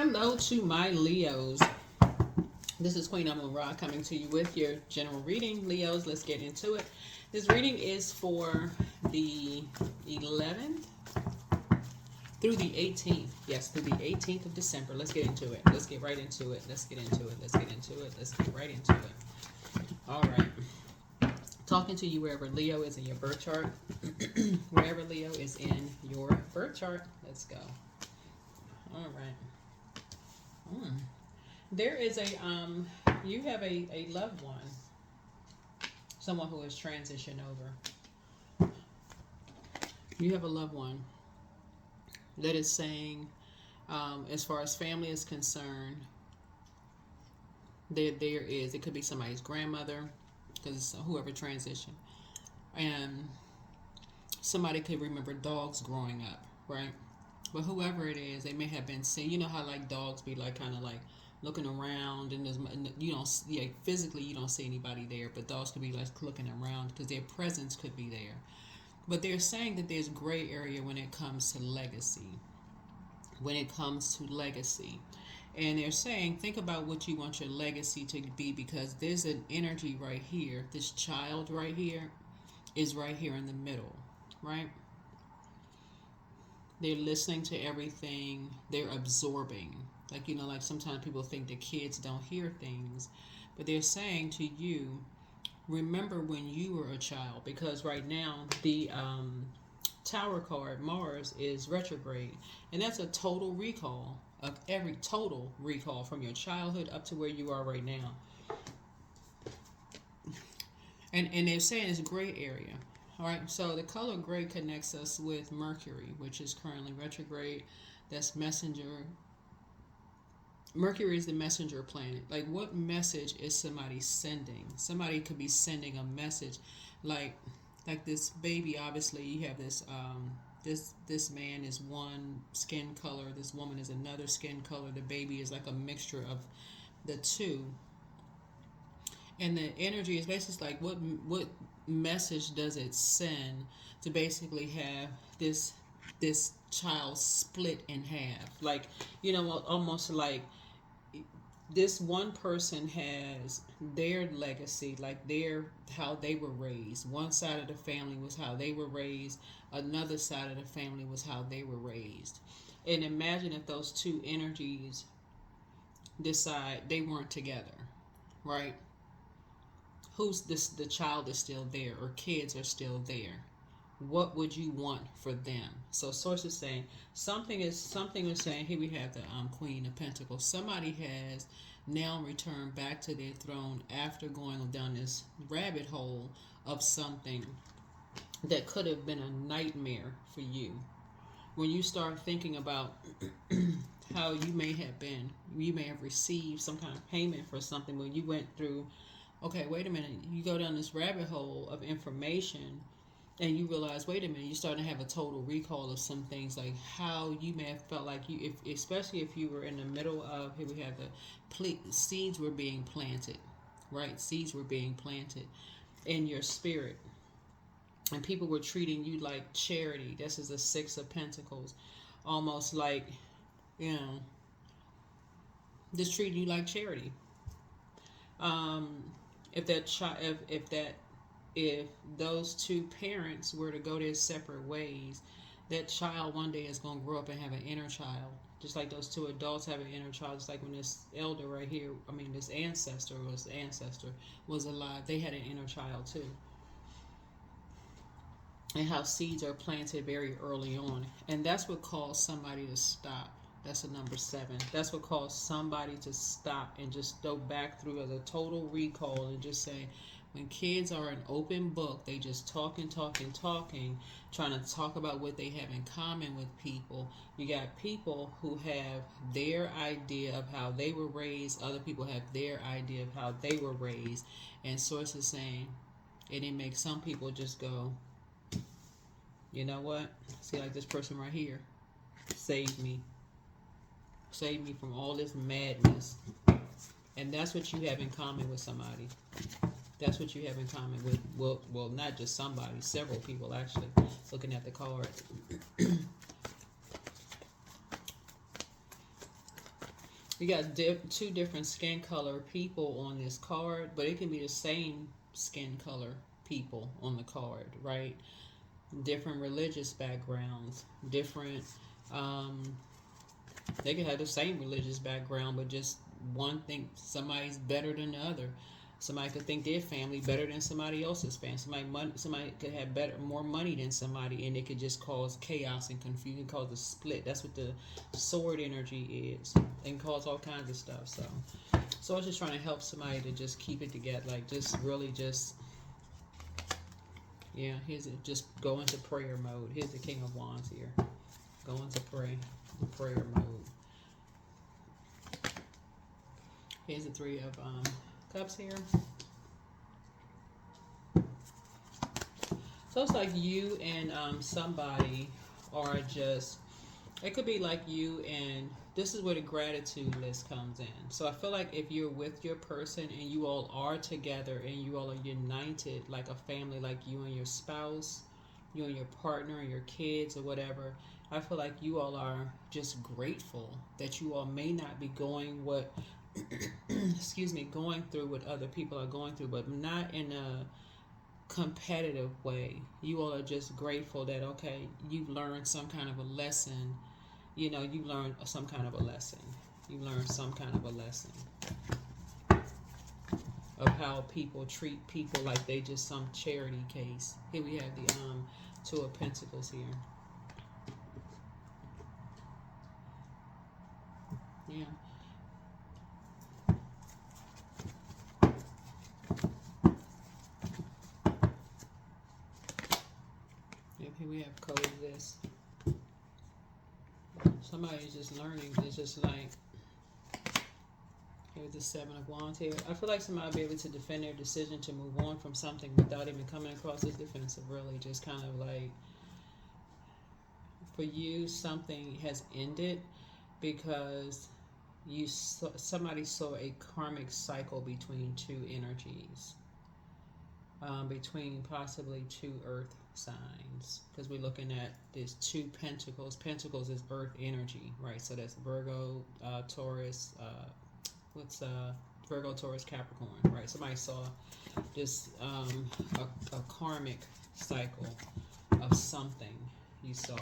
Hello to my Leos. This is Queen Amun Ra coming to you with your general reading. Leos, let's get into it. This reading is for the 11th through the 18th. Yes, through the 18th of December. Let's get into it. Let's get right into it. Let's get into it. Let's get into it. Let's get right into it. All right. Talking to you wherever Leo is in your birth chart. Wherever Leo is in your birth chart. Let's go. All right. There is you have a loved one, someone who has transitioned over. You have a loved one that is saying, as far as family is concerned, it could be somebody's grandmother, because whoever transitioned, and somebody could remember dogs growing up, right? But whoever it is, they may have been seeing. You know how like dogs be like kind of like looking around, and you don't, yeah, physically you don't see anybody there, but dogs could be like looking around because their presence could be there. But they're saying that there's gray area when it comes to legacy. When it comes to legacy. And they're saying, think about what you want your legacy to be, because there's an energy right here. This child right here is right here in the middle, right? They're listening to everything. They're absorbing. Like, you know, like sometimes people think that kids don't hear things. But they're saying to you, remember when you were a child. Because right now, the Tower card, Mars, is retrograde. And that's a total recall of every total recall from your childhood up to where you are right now. And they're saying it's a gray area. All right, so the color gray connects us with Mercury, which is currently retrograde. That's messenger. Mercury is the messenger planet. Like, what message is somebody sending? Somebody could be sending a message, like this baby. Obviously, you have this. This man is one skin color. This woman is another skin color. The baby is like a mixture of the two. And the energy is basically like, what message does it send to basically have this child split in half? Like, you know, almost like this one person has their legacy, like how they were raised. One side of the family was how they were raised. Another side of the family was how they were raised. And imagine if those two energies decide they weren't together, right? Who's this? The child is still there, or kids are still there. What would you want for them? So source is saying something is saying, here we have the Queen of Pentacles. Somebody has now returned back to their throne after going down this rabbit hole of something that could have been a nightmare for you. When you start thinking about how you may have received some kind of payment for something when you went through, okay, wait a minute, you go down this rabbit hole of information and you realize, wait a minute, you're starting to have a total recall of some things, like how you may have felt like especially if you were in the middle of, here we have the seeds were being planted, right? Seeds were being planted in your spirit. And people were treating you like charity. This is the Six of Pentacles. Almost like, you know, just treating you like charity. If those two parents were to go their separate ways, that child one day is going to grow up and have an inner child. Just like those two adults have an inner child. Just like when this elder right here, this ancestor was alive, they had an inner child too. And how seeds are planted very early on. And that's what caused somebody to stop. That's a number 7. That's what caused somebody to stop and just go back through the total recall and just say, when kids are an open book, they just talking, trying to talk about what they have in common with people. You got people who have their idea of how they were raised. Other people have their idea of how they were raised. And sources saying, and it makes some people just go, you know what? See, like this person right here, save me from all this madness. And that's what you have in common with somebody. That's what you have in common with, well, not just somebody, several people actually, looking at the card. You got two different skin color people on this card, but it can be the same skin color people on the card, right? Different religious backgrounds, different. Um, they can have the same religious background, but just one think somebody's better than the other. Somebody could think their family better than somebody else's family. Somebody could have more money than somebody, and it could just cause chaos and confusion, cause a split. That's what the sword energy is, and cause all kinds of stuff. So I was just trying to help somebody to just keep it together, like just really just, yeah. Here's it. Just go into prayer mode. Here's the King of Wands here. Go into prayer mode. Here's the Three of Cups here. So it's like you and somebody are just, it could be like you and, this is where the gratitude list comes in. So I feel like if you're with your person and you all are together and you all are united like a family, like you and your spouse, you and your partner and your kids or whatever, I feel like you all are just grateful that you all may not be going what excuse me, going through what other people are going through, but not in a competitive way. You all are just grateful that, okay, you've learned some kind of a lesson. You know, you learned some kind of a lesson. You learned some kind of a lesson of how people treat people like they just some charity case. Here we have the Two of Pentacles here. Yeah. Here we have coexist. Somebody's just learning. It's just like, here's the Seven of Wands here. I feel like somebody will be able to defend their decision to move on from something without even coming across as defensive, really. Just kind of like, for you, something has ended because somebody saw a karmic cycle between two energies. Between possibly two earth signs, because we're looking at this two pentacles. Pentacles is earth energy, right? So that's Virgo, Taurus, Virgo, Taurus, Capricorn, right? Somebody saw this a karmic cycle of something you saw,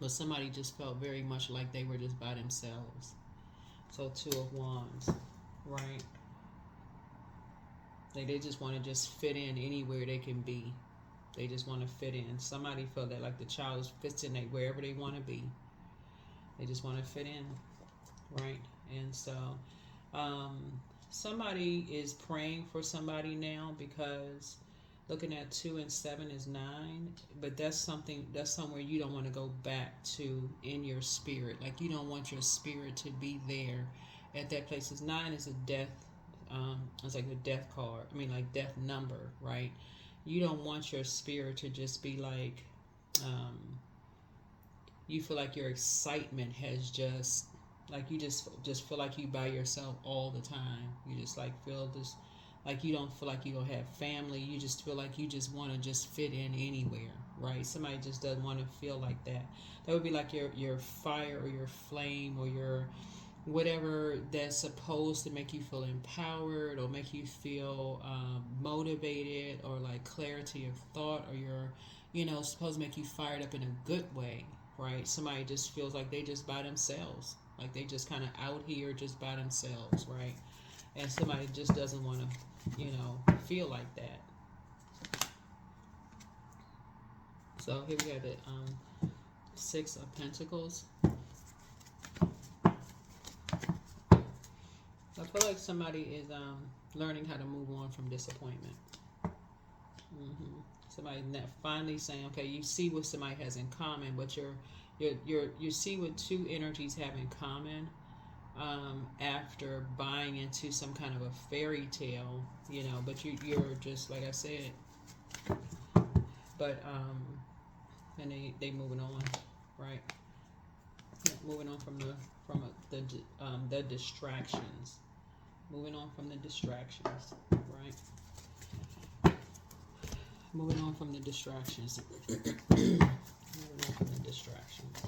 but somebody just felt very much like they were just by themselves. So Two of Wands, right? They just want to just fit in anywhere they can be. They just want to fit in. Somebody felt that like the child fits in wherever they want to be. They just want to fit in, right? And so somebody is praying for somebody now, because looking at 2 and 7 is 9, but that's somewhere you don't want to go back to in your spirit. Like you don't want your spirit to be there at that place. 9 is a death. It's like the death card. I mean, like death number, right? You don't want your spirit to just be like, you feel like your excitement has just, like you just feel like you by yourself all the time. You just like feel this, like you don't feel like you don't have family. You just feel like you just want to just fit in anywhere, right? Somebody just doesn't want to feel like that. That would be like your fire or your flame or your whatever that's supposed to make you feel empowered or make you feel motivated, or like clarity of thought, or you're supposed to make you fired up in a good way, right? Somebody just feels like they just by themselves, like they just kind of out here just by themselves, right? And somebody just doesn't want to feel like that. So here we have the 6 of Pentacles. I feel like somebody is learning how to move on from disappointment. Somebody finally saying, okay, you see what somebody has in common, but you see what two energies have in common after buying into some kind of a fairy tale, but you're just like I said, but and they moving on, right? Moving on from the distractions. Moving on from the distractions, right? Moving on from the distractions. Moving on from the distractions.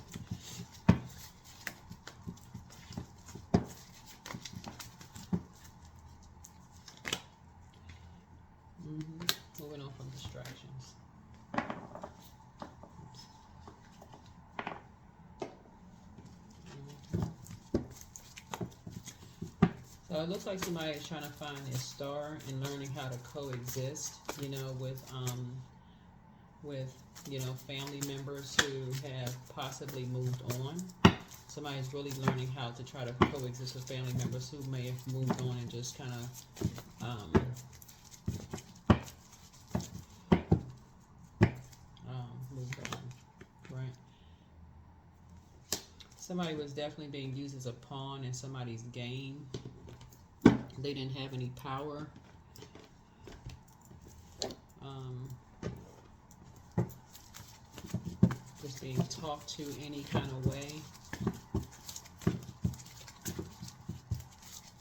It looks like somebody is trying to find their star and learning how to coexist, you know, with you know, family members who have possibly moved on. Somebody's really learning how to try to coexist with family members who may have moved on and just kind of moved on, right? Somebody was definitely being used as a pawn in somebody's game. They didn't have any power. Just being talked to any kind of way.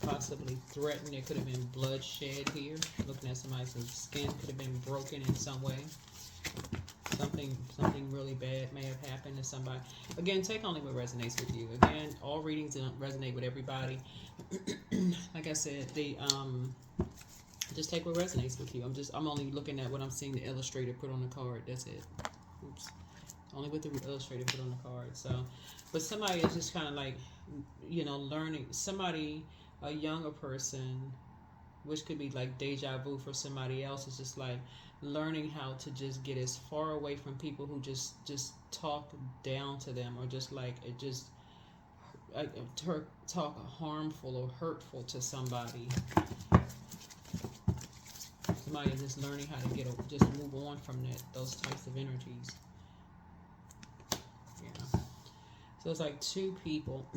Possibly threatened. There could have been bloodshed here. Looking at somebody's skin could have been broken in some way. Something really bad may have happened to somebody. Again, take only what resonates with you. Again, all readings don't resonate with everybody. Like I said, they just take what resonates with you. I'm only looking at what I'm seeing the illustrator put on the card. That's it. Oops. Only what the illustrator put on the card. So, but somebody is just kind of like, you know, learning. Somebody, a younger person, which could be like deja vu for somebody else, is just like learning how to just get as far away from people who just talk down to them, or just like it just talk harmful or hurtful to somebody. Somebody is just learning how to just move on from those types of energies. Yeah. So it's like two people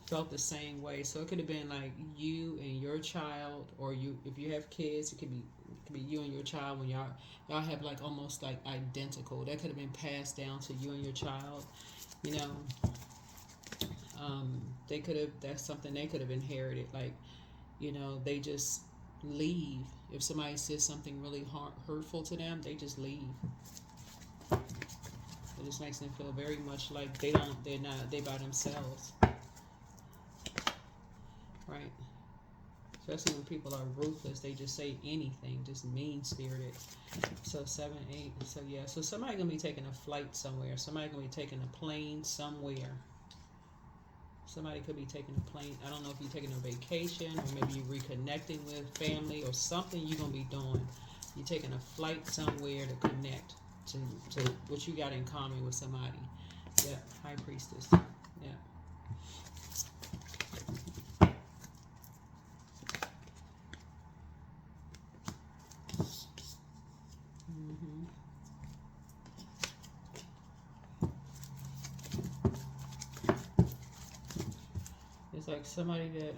felt the same way. So it could have been like you and your child, or you, if you have kids, it could be you and your child when y'all have like almost like identical. That could have been passed down to you and your child. You know, that's something they could have inherited. Like, you know, they just leave. If somebody says something really hurtful to them, they just leave. It just makes them feel very much like they by themselves. Right? Especially when people are ruthless, they just say anything, just mean-spirited. So 7, 8, so yeah. So somebody going to be taking a flight somewhere. Somebody going to be taking a plane somewhere. Somebody could be taking a plane. I don't know if you're taking a vacation, or maybe you're reconnecting with family, or something you're going to be doing. You're taking a flight somewhere to connect to what you got in common with somebody. Yeah, High Priestess. Yeah. It's like somebody that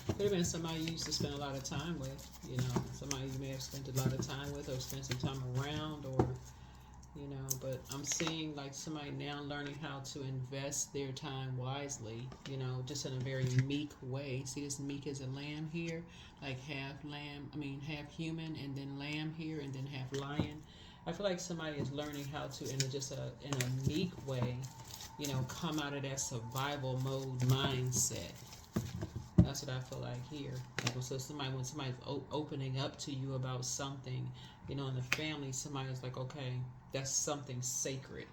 could have been somebody you used to spend a lot of time with, you know, somebody you may have spent a lot of time with, or spent some time around, or, you know, but I'm seeing like somebody now learning how to invest their time wisely, you know, just in a very meek way. See, this meek is a lamb here, like half human, and then lamb here, and then half lion. I feel like somebody is learning how to, in a meek way, you know, come out of that survival mode mindset. That's what I feel like here. Like, so when somebody's opening up to you about something, you know, in the family, somebody's like, okay, that's something sacred.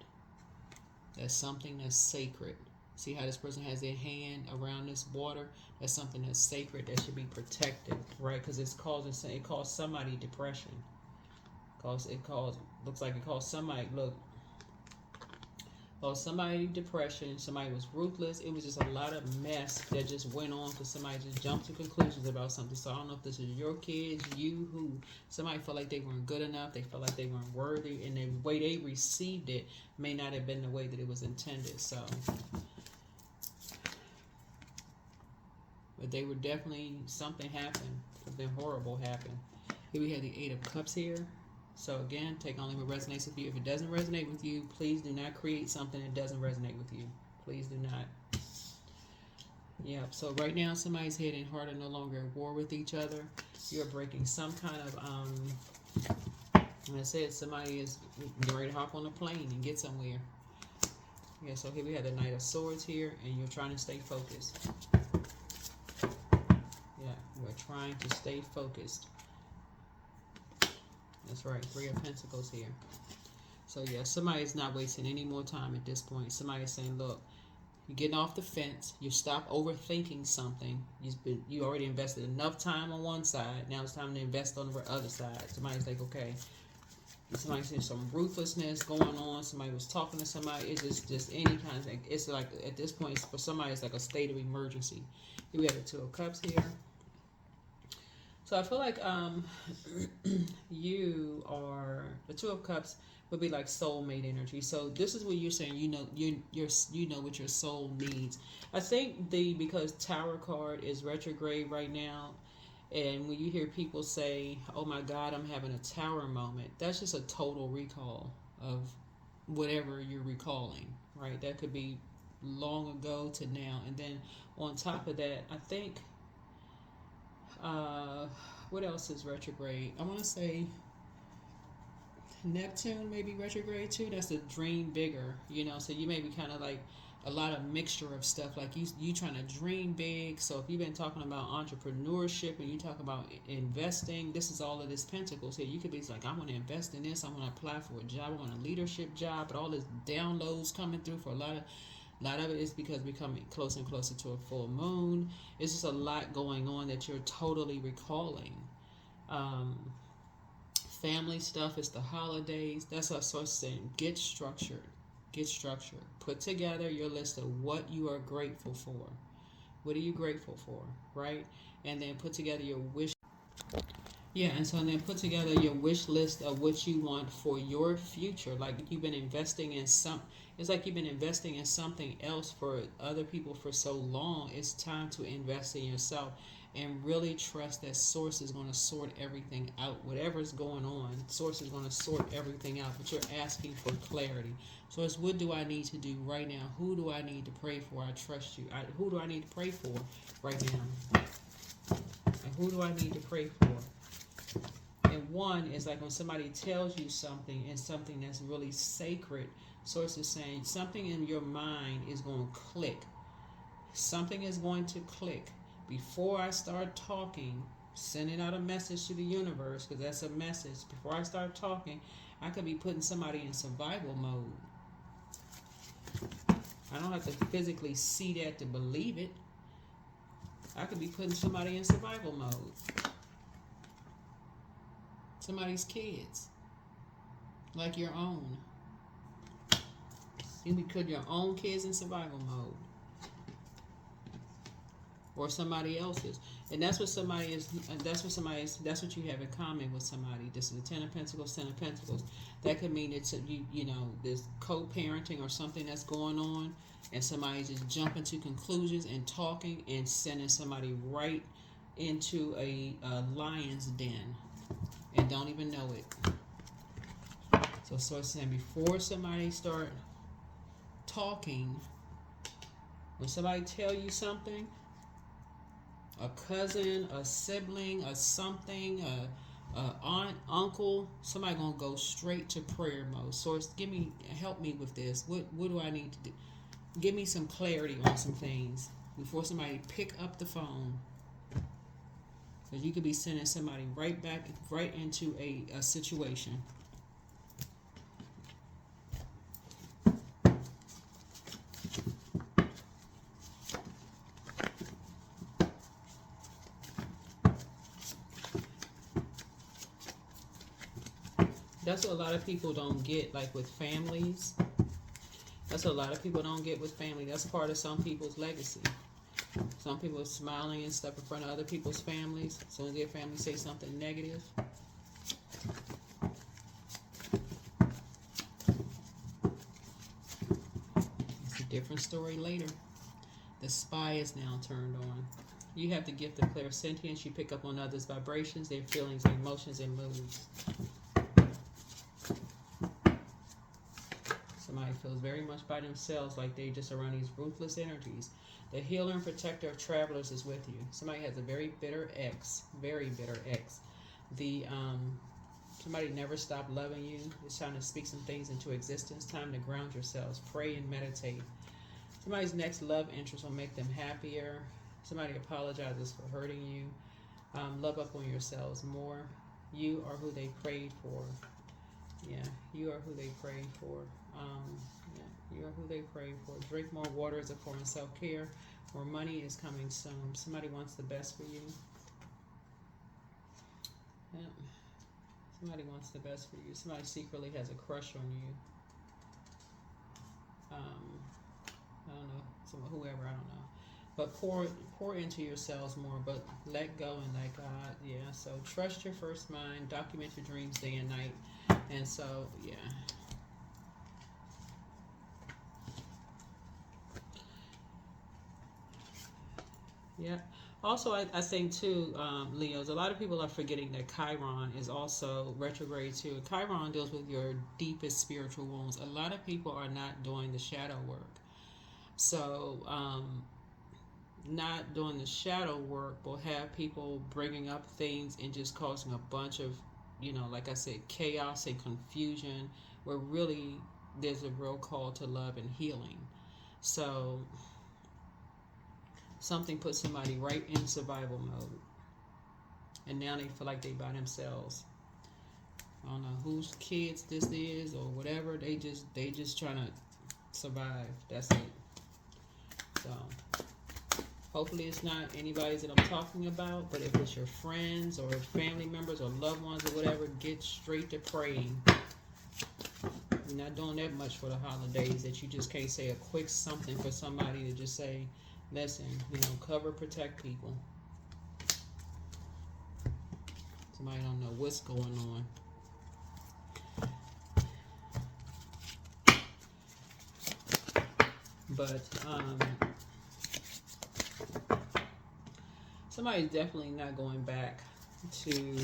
That's something that's sacred. See how this person has their hand around this water? That's something that's sacred, that should be protected, right? Because it caused somebody depression. Looks like it caused somebody, somebody depression. Somebody was ruthless. It was just a lot of mess that just went on because somebody just jumped to conclusions about something. So I don't know if this is your kids, somebody felt like they weren't good enough. They felt like they weren't worthy, and the way they received it may not have been the way that it was intended. So, but they were definitely, something happened. Something horrible happened. Here we had the 8 of Cups here. So again, take only what resonates with you. If it doesn't resonate with you, please do not create something that doesn't resonate with you. Please do not. Yeah, so right now somebody's head and heart are no longer at war with each other. You're breaking some kind of, like I said, somebody is ready to hop on a plane and get somewhere. Yeah, so here we have the Knight of Swords here, and you're trying to stay focused. Yeah, we're trying to stay focused. That's right, 3 of Pentacles here. So yeah, somebody's not wasting any more time at this point. Somebody's saying, look, You're getting off the fence. You stop overthinking something. You already invested enough time on one side. Now it's time to invest on the other side. Somebody's like, okay, somebody sees some ruthlessness going on. Somebody was talking to somebody. It's just any kind of thing. It's like at this point for somebody it's like a state of emergency. Here we have the Two of Cups here. So I feel like you are the Two of Cups would be like soulmate energy. So this is what you're saying. You know what your soul needs. I think because Tower card is retrograde right now, and when you hear people say, "Oh my God, I'm having a Tower moment," that's just a total recall of whatever you're recalling, right? That could be long ago to now, and then on top of that, I think uh, what else is retrograde? I want to say Neptune may be retrograde too. That's a dream bigger, So you may be kind of like a lot of mixture of stuff. Like you trying to dream big. So if you've been talking about entrepreneurship and you talk about investing, this is all of this pentacles here. You could be like, I want to invest in this. I want to apply for a job. I want a leadership job. But all this downloads coming through for a lot of it is because we're coming closer and closer to a full moon. It's just a lot going on that you're totally recalling. Family stuff is the holidays. That's what I'm saying. Get structured. Get structured. Put together your list of what you are grateful for. What are you grateful for, right? And then put together your wish. Yeah, and so then put together your wish list of what you want for your future. Like you've been investing in it's like you've been investing in something else for other people for so long. It's time to invest in yourself and really trust that Source is going to sort everything out. Whatever's going on, Source is going to sort everything out. But you're asking for clarity. So it's what do I need to do right now? Who do I need to pray for? I trust you. Who do I need to pray for right now? And who do I need to pray for? And one is like when somebody tells you something and something that's really sacred, Source is saying something in your mind is going to click. Something is going to click. Before I start talking, sending out a message to the universe, because that's a message. Before I start talking, I could be putting somebody in survival mode. I don't have to physically see that to believe it. I could be putting somebody in survival mode. Somebody's kids. Like your own. You could put your own kids in survival mode. Or somebody else's. And that's what somebody is, that's what you have in common with somebody. This is the Ten of Pentacles, Ten of Pentacles. That could mean it's, there's co-parenting or something that's going on, and somebody's just jumping to conclusions and talking and sending somebody right into a lion's den and don't even know it. So it's saying before somebody start talking, when somebody tell you something, a cousin, a sibling, a something, a aunt, uncle, somebody gonna go straight to prayer mode. Source, help me with this. What do I need to do? Give me some clarity on some things before somebody pick up the phone. Because you could be sending somebody right into a situation. That's what a lot of people don't get, like with families. That's what a lot of people don't get with family. That's part of some people's legacy. Some people are smiling and stuff in front of other people's families. As soon as their family say something negative. It's a different story later. The spy is now turned on. You have the gift of clairsentience. You pick up on others' vibrations, their feelings, emotions, and moods. Somebody feels very much by themselves like they just around these ruthless energies. The healer and protector of travelers is with you. Somebody has a very bitter ex. Somebody never stopped loving you. It's time to speak some things into existence. Time to ground yourselves. Pray and meditate. Somebody's next love interest will make them happier. Somebody apologizes for hurting you. Love up on yourselves more. You are who they prayed for. Yeah, you are who they pray for. Yeah, you are who they pray for. Drink more water as a form of self-care. More money is coming soon. Somebody wants the best for you. Yeah. Somebody wants the best for you. Somebody secretly has a crush on you. I don't know. Whoever, I don't know. But pour into yourselves more, but let go and let God. Yeah. So trust your first mind. Document your dreams day and night. And so, yeah. Yeah. Also, I think too, Leos, a lot of people are forgetting that Chiron is also retrograde too. Chiron deals with your deepest spiritual wounds. A lot of people are not doing the shadow work. So, not doing the shadow work will have people bringing up things and just causing a bunch of, like I said, chaos and confusion, where really there's a real call to love and healing. So something puts somebody right in survival mode, and now they feel like they by themselves. I don't know whose kids this is or whatever. They just trying to survive. That's it. So hopefully it's not anybody's that I'm talking about, but if it's your friends or family members or loved ones or whatever, get straight to praying. You're not doing that much for the holidays that you just can't say a quick something for somebody to just say, listen, cover, protect people. Somebody don't know what's going on. But somebody's definitely not going back to,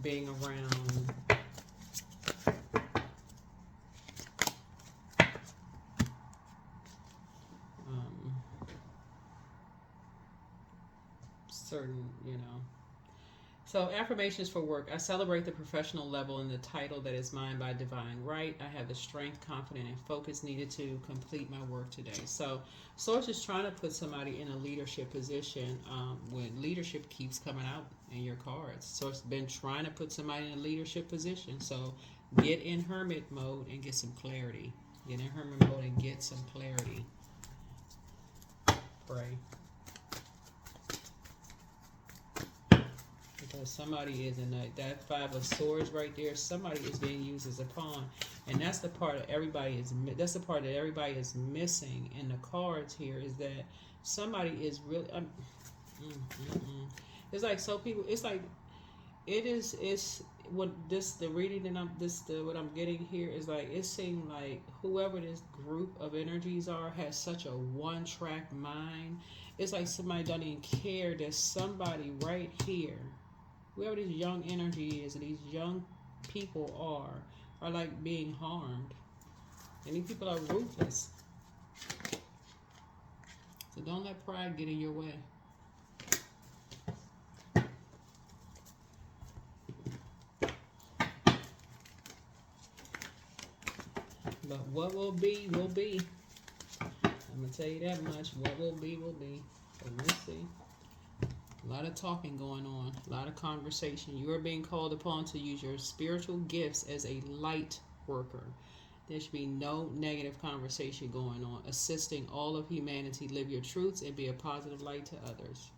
being around certain, So affirmations for work. I celebrate the professional level and the title that is mine by divine right. I have the strength, confidence, and focus needed to complete my work today. So Source is trying to put somebody in a leadership position when leadership keeps coming out in your cards. Source been trying to put somebody in a leadership position. So get in hermit mode and get some clarity. Get in hermit mode and get some clarity. Pray. Because somebody is in that Five of Swords right there. Somebody is being used as a pawn, and that's the part that everybody is. That's the part that everybody is missing in the cards here. Is that somebody is really. It's like so people. It's like it is. It's what this the reading and what I'm getting here is like. It seems like whoever this group of energies are has such a one track mind. It's like somebody doesn't even care. There's somebody right here. Whoever this young energy is and these young people are like being harmed. And these people are ruthless. So don't let pride get in your way. But what will be, will be. I'm going to tell you that much. What will be, will be. So we'll see. A lot of talking going on, a lot of conversation. You are being called upon to use your spiritual gifts as a light worker. There should be no negative conversation going on. Assisting all of humanity, live your truths and be a positive light to others.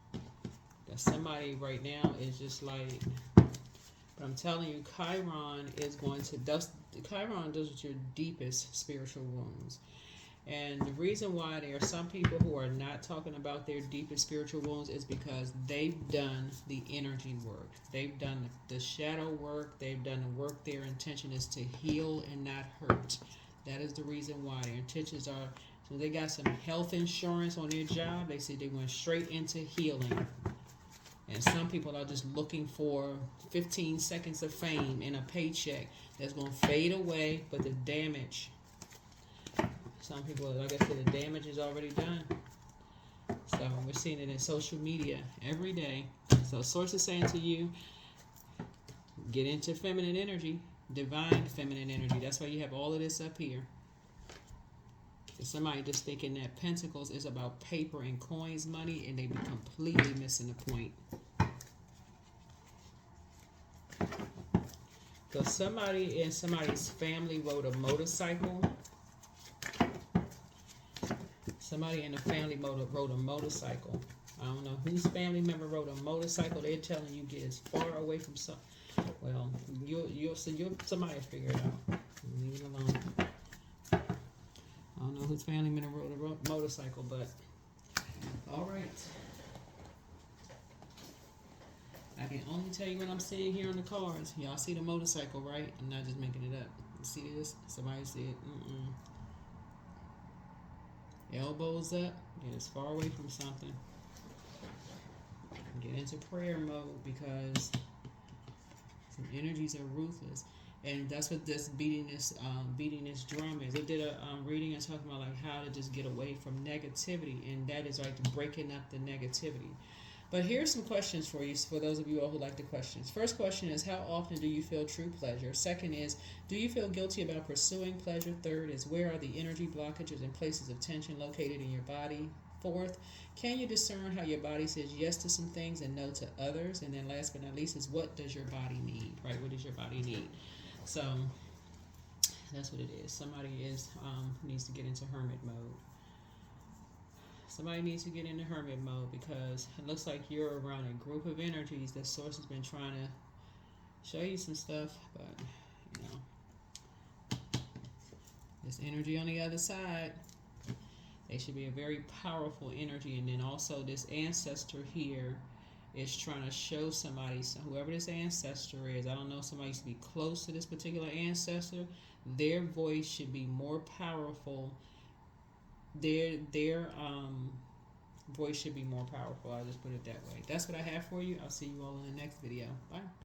That somebody right now is just like, but I'm telling you, Chiron is going to Chiron does with your deepest spiritual wounds. And the reason why there are some people who are not talking about their deepest spiritual wounds is because they've done the energy work. They've done the shadow work. They've done the work. Their intention is to heal and not hurt. That is the reason why their intentions are. So they got some health insurance on their job. They say they went straight into healing. And some people are just looking for 15 seconds of fame and a paycheck that's going to fade away, but the damage. Some people, like I said, the damage is already done. So we're seeing it in social media every day. So Source is saying to you, get into feminine energy, divine feminine energy. That's why you have all of this up here. Somebody just thinking that Pentacles is about paper and coins, money, and they be completely missing the point. Because somebody in somebody's family rode a motorcycle. Somebody in the family rode a motorcycle. I don't know whose family member rode a motorcycle. They're telling you get as far away from some. Well, you'll somebody figure it out. Leave it alone. I don't know whose family member rode a motorcycle, but all right. I can only tell you what I'm seeing here on the cards. Y'all see the motorcycle, right? I'm not just making it up. You see this? Somebody said, elbows up, get as far away from something. Get into prayer mode because some energies are ruthless. And that's what this beating this drum is. They did a reading and talking about like how to just get away from negativity, and that is like breaking up the negativity. But here's some questions for you, for those of you all who like the questions. First question is, how often do you feel true pleasure? Second is, do you feel guilty about pursuing pleasure? Third is, where are the energy blockages and places of tension located in your body? Fourth, can you discern how your body says yes to some things and no to others? And then last but not least is, what does your body need, right? What does your body need? So that's what it is. Somebody needs to get into hermit mode. Somebody needs to get into hermit mode because it looks like you're around a group of energies that source has been trying to show you some stuff, but you know, this energy on the other side, they should be a very powerful energy. And then also this ancestor here is trying to show somebody, so whoever this ancestor is, I don't know, somebody used to be close to this particular ancestor, their voice should be more powerful. Their voice should be more powerful. I'll just put it that way. That's what I have for you. I'll see you all in the next video. Bye.